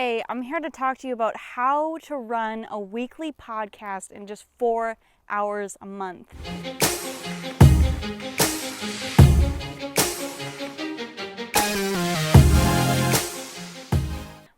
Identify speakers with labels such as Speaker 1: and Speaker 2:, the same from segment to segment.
Speaker 1: Hey, I'm here to talk to you about how to run a weekly podcast in just 4 hours a month.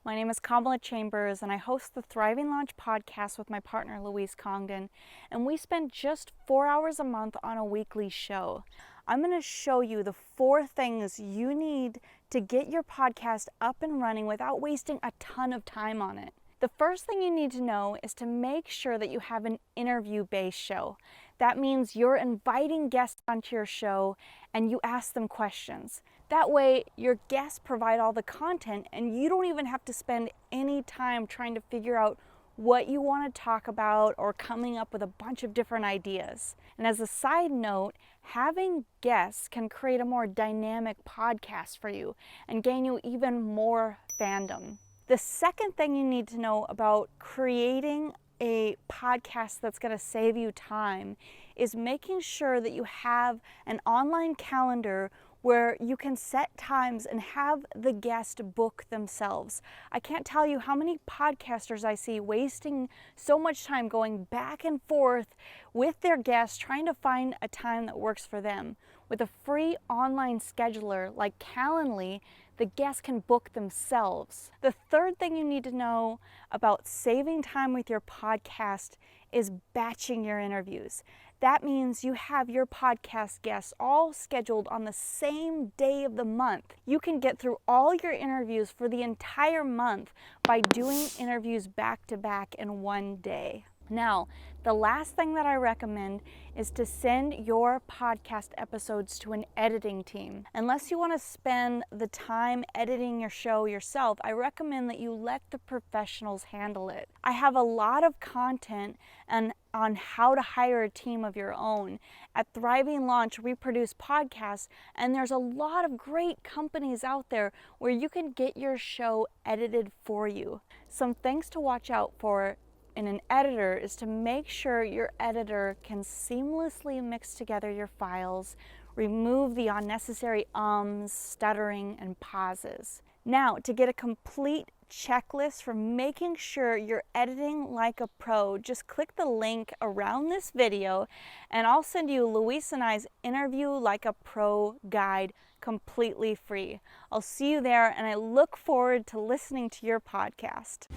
Speaker 1: My name is Kamala Chambers, and I host the Thriving Launch podcast with my partner Louise Congdon, and we spend just 4 hours a month on a weekly show. I'm going to show you the 4 things you need to get your podcast up and running without wasting a ton of time on it. The first thing you need to know is to make sure that you have an interview-based show. That means you're inviting guests onto your show and you ask them questions. That way, your guests provide all the content and you don't even have to spend any time trying to figure out what you want to talk about or coming up with a bunch of different ideas. And as a side note, having guests can create a more dynamic podcast for you and gain you even more fandom. The second thing you need to know about creating a podcast that's going to save you time is making sure that you have an online calendar where you can set times and have the guest book themselves. I can't tell you how many podcasters I see wasting so much time going back and forth with their guests trying to find a time that works for them. With a free online scheduler like Calendly, the guests can book themselves. The third thing you need to know about saving time with your podcast is batching your interviews. That means you have your podcast guests all scheduled on the same day of the month. You can get through all your interviews for the entire month by doing interviews back to back in one day. Now, the last thing that I recommend is to send your podcast episodes to an editing team. Unless you want to spend the time editing your show yourself, I recommend that you let the professionals handle it. I have a lot of content on how to hire a team of your own. At Thriving Launch, we produce podcasts, and there's a lot of great companies out there where you can get your show edited for you. Some things to watch out for in an editor is to make sure your editor can seamlessly mix together your files, remove the unnecessary ums, stuttering, and pauses. Now, to get a complete checklist for making sure you're editing like a pro, just click the link around this video and I'll send you Louise and I's Interview Like a Pro guide completely free. I'll see you there and I look forward to listening to your podcast.